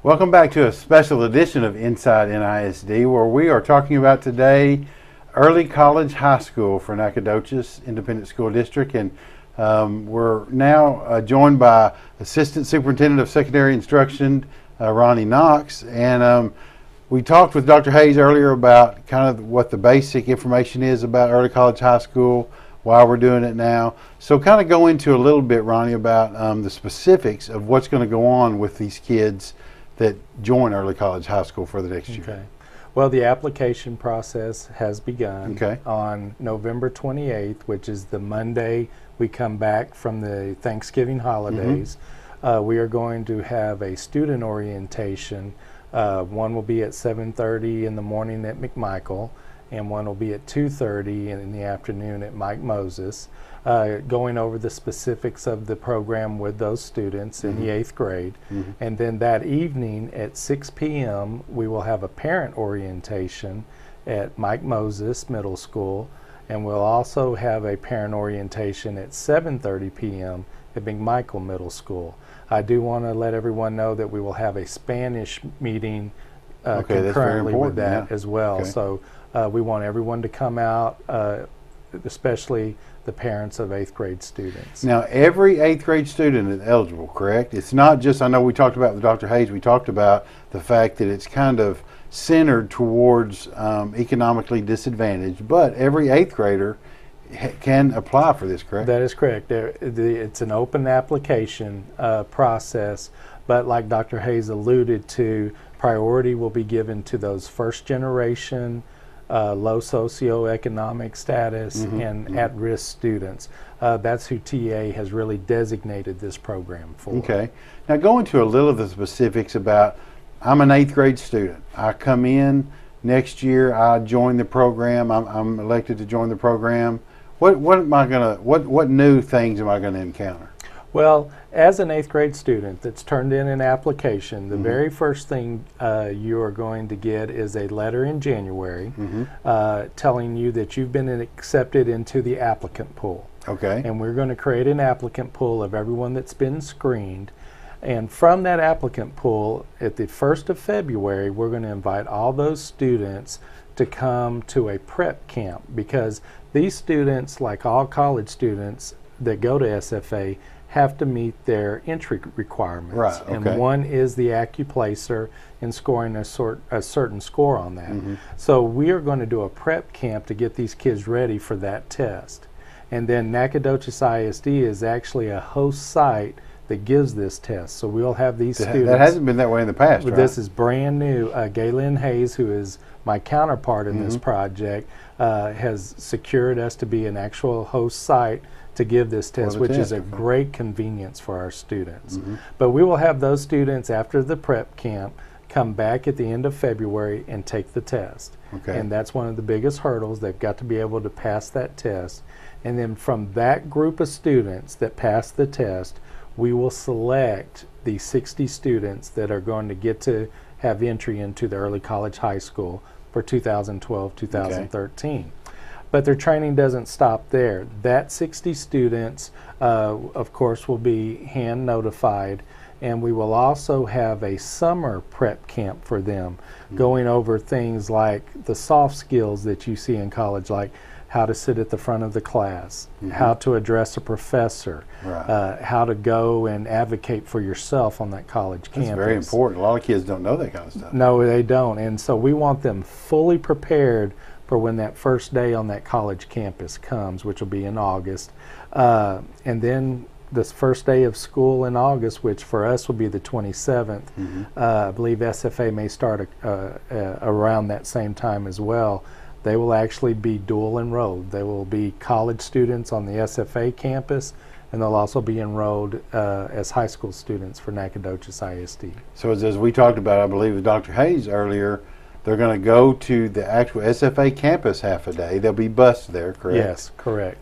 Welcome back to a special edition of Inside NISD, where we are talking about today early college high school for Nacogdoches Independent School District. And we're now joined by Assistant Superintendent of Secondary Instruction, Ronny Knox. And we talked with Dr. Hayes earlier about kind of what the basic information is about early college high school, why we're doing it now. So kind of go into a little bit, Ronny, about the specifics of what's going to go on with these kids that join early college high school for the next year. Okay. Well, the application process has begun on November 28th, which is the Monday we come back from the Thanksgiving holidays. We are going to have a student orientation. One will be at 7:30 in the morning at McMichael, and one will be at 2:30 in the afternoon at Mike Moses, going over the specifics of the program with those students in the 8th grade. And then that evening at 6 p.m. we will have a parent orientation at Mike Moses Middle School, and we'll also have a parent orientation at 7:30 p.m. at McMichael Middle School. I do want to let everyone know that we will have a Spanish meeting concurrently with that as well. So we want everyone to come out, especially the parents of 8th grade students. Now, every 8th grade student is eligible, correct? It's not just, I know we talked about with Dr. Hayes, we talked about the fact that it's kind of centered towards economically disadvantaged, but every 8th grader can apply for this, correct? That is correct. It's an open application process, but like Dr. Hayes alluded to, priority will be given to those first generation, low socioeconomic status and at-risk students. That's who TA has really designated this program for. Okay. Now go into a little of the specifics about, I'm an 8th grade student. I come in next year, I join the program, I'm elected to join the program. What new things am I going to encounter? Well, as an 8th grade student that's turned in an application, the very first thing you are going to get is a letter in January telling you that you've been accepted into the applicant pool. Okay. And we're going to create an applicant pool of everyone that's been screened. And from that applicant pool, at the 1st of February, we're going to invite all those students to come to a prep camp, because these students, like all college students that go to SFA, have to meet their entry requirements. Right, okay. And one is the AccuPlacer and scoring a certain score on that. So we are going to do a prep camp to get these kids ready for that test. And then Nacogdoches ISD is actually a host site that gives this test. So we'll have these students. That hasn't been that way in the past, right? This is brand new. Galen Hayes, who is my counterpart in this project, has secured us to be an actual host site to give this test, which is a great convenience for our students. But we will have those students after the prep camp come back at the end of February and take the test. And that's one of the biggest hurdles. They've got to be able to pass that test. And then from that group of students that pass the test, we will select the 60 students that are going to get to have entry into the early college high school for 2012-2013. But their training doesn't stop there. That 60 students, of course, will be hand notified, and we will also have a summer prep camp for them, going over things like the soft skills that you see in college, like how to sit at the front of the class, how to address a professor, how to go and advocate for yourself on that college campus. That's very important. A lot of kids don't know that kind of stuff. No, they don't. And so we want them fully prepared for when that first day on that college campus comes, which will be in August. And then this first day of school in August, which for us will be the 27th, I believe SFA may start around that same time as well. They will actually be dual enrolled. They will be college students on the SFA campus, and they'll also be enrolled as high school students for Nacogdoches ISD. So as we talked about, I believe with Dr. Hayes earlier, they're going to go to the actual SFA campus half a day. They'll be bused there, correct? Yes, correct.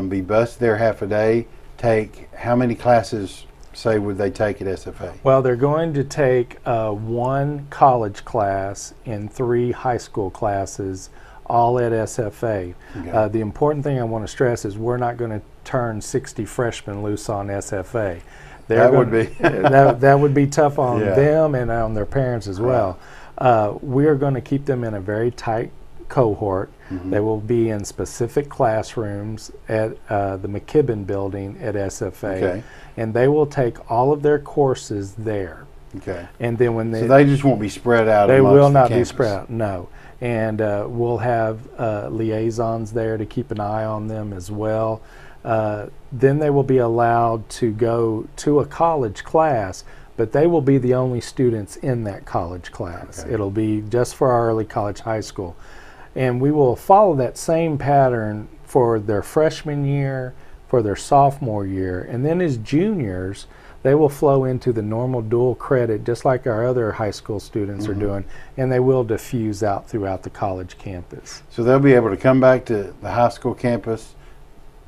Be bused there half a day. Take how many classes, say, would they take at SFA? Well, they're going to take one college class and 3 high school classes, all at SFA. The important thing I want to stress is we're not going to turn 60 freshmen loose on SFA. That would be that would be tough on Yeah. them and on their parents as well. We are going to keep them in a very tight cohort. They will be in specific classrooms at the McKibben building at SFA, Okay. and they will take all of their courses there. Okay. And then when So they just won't be spread out. they amongst will the not be campus. spread out, no. And we'll have liaisons there to keep an eye on them as well. Then they will be allowed to go to a college class, but they will be the only students in that college class. Okay. It'll be just for our early college high school. And we will follow that same pattern for their freshman year, for their sophomore year, and then as juniors, they will flow into the normal dual credit just like our other high school students are doing, and they will diffuse out throughout the college campus. So they'll be able to come back to the high school campus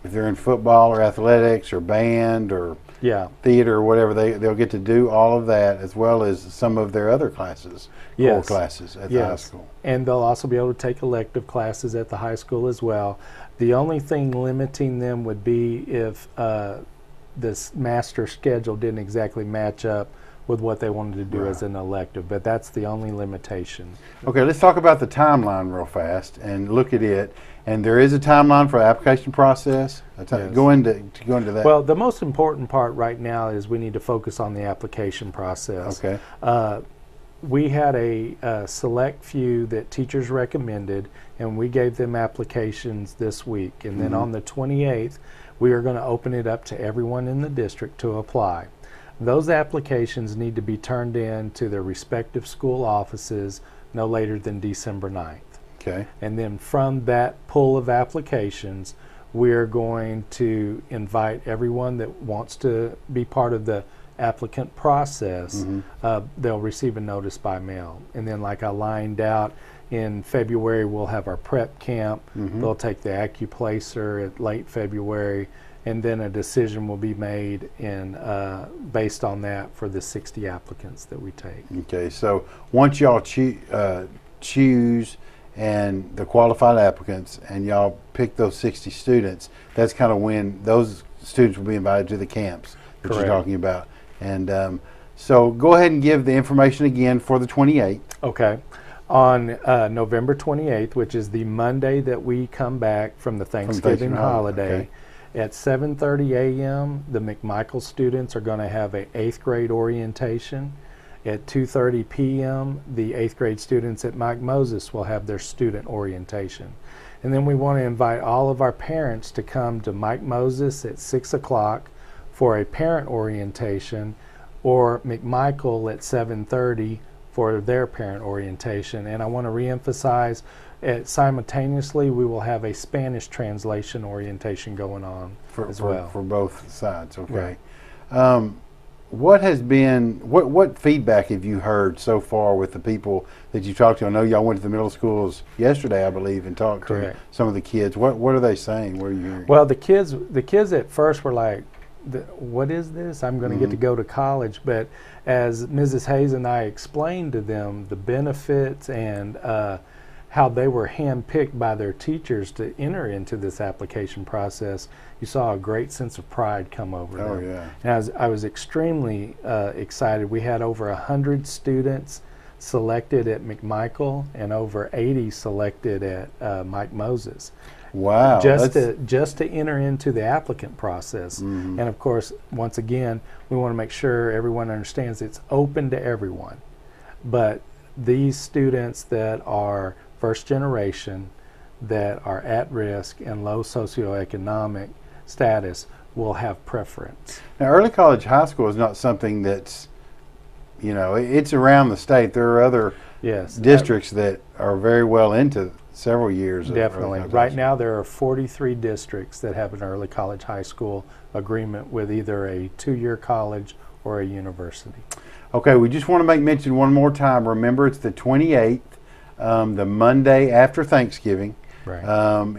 if they're in football or athletics or band or Yeah. theater or whatever. They'll get to do all of that as well as some of their other classes, core Yes. classes at the high school. And they'll also be able to take elective classes at the high school as well. The only thing limiting them would be if this master schedule didn't exactly match up with what they wanted to do as an elective, but that's the only limitation. Okay, let's talk about the timeline real fast and look at it. And there is a timeline for the application process. Yes. Go into that. Well, the most important part right now is we need to focus on the application process. Okay. We had a select few that teachers recommended, and we gave them applications this week. And then on the 28th, we are going to open it up to everyone in the district to apply. Those applications need to be turned in to their respective school offices no later than December 9th. Okay. And then from that pool of applications, we're going to invite everyone that wants to be part of the applicant process. They'll receive a notice by mail. And then like I lined out, in February we'll have our prep camp. They'll take the acuplacer at late February, and then a decision will be made in based on that for the 60 applicants that we take. Okay, so once y'all choose and the qualified applicants and y'all pick those 60 students, that's kind of when those students will be invited to the camps that Correct. you're talking about. And so go ahead and give the information again for the 28th. Okay. On November 28th, which is the Monday that we come back from the Thanksgiving holiday, okay. at 7:30 a.m., the McMichael students are going to have an 8th grade orientation. At 2:30 p.m., the 8th grade students at Mike Moses will have their student orientation. And then we want to invite all of our parents to come to Mike Moses at 6 o'clock for a parent orientation, or McMichael at 7:30 for their parent orientation. And I want to reemphasize, simultaneously we will have a Spanish translation orientation going on as well. For both sides, okay. Right. What has been, what feedback have you heard so far with the people that you talked to? I know y'all went to the middle schools yesterday, I believe, and talked Correct. to some of the kids. What are they saying? What are you hearing? Well, the kids at first were like, what is this? I'm going to get to go to college. But as Mrs. Hayes and I explained to them the benefits and how they were handpicked by their teachers to enter into this application process, you saw a great sense of pride come over them. Oh, yeah. And I was extremely excited. We had over 100 students selected at McMichael and over 80 selected at Mike Moses. Wow. Just to enter into the applicant process. And of course, once again, we want to make sure everyone understands it's open to everyone. But these students that are first generation, that are at risk and low socioeconomic status will have preference. Now, early college high school is not something that's, it's around the state. There are other districts that are very well into several years. Definitely. Right now there are 43 districts that have an early college high school agreement with either a 2-year college or a university. Okay, we just want to make mention one more time. Remember, it's the 28th, the Monday after Thanksgiving. Right.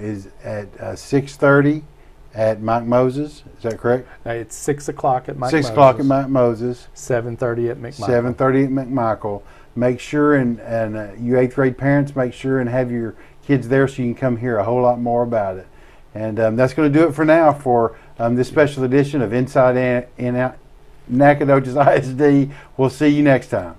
Is at 6:30 at Mike Moses. Is that correct? It's 6 o'clock at Mike 6 Moses. o'clock at Mike Moses. 7:30 at McMichael. 7:30 at McMichael. Make sure, and you 8th grade parents, make sure and have your kids there so you can come hear a whole lot more about it. And that's going to do it for now for this special edition of Inside Nacogdoches ISD. We'll see you next time.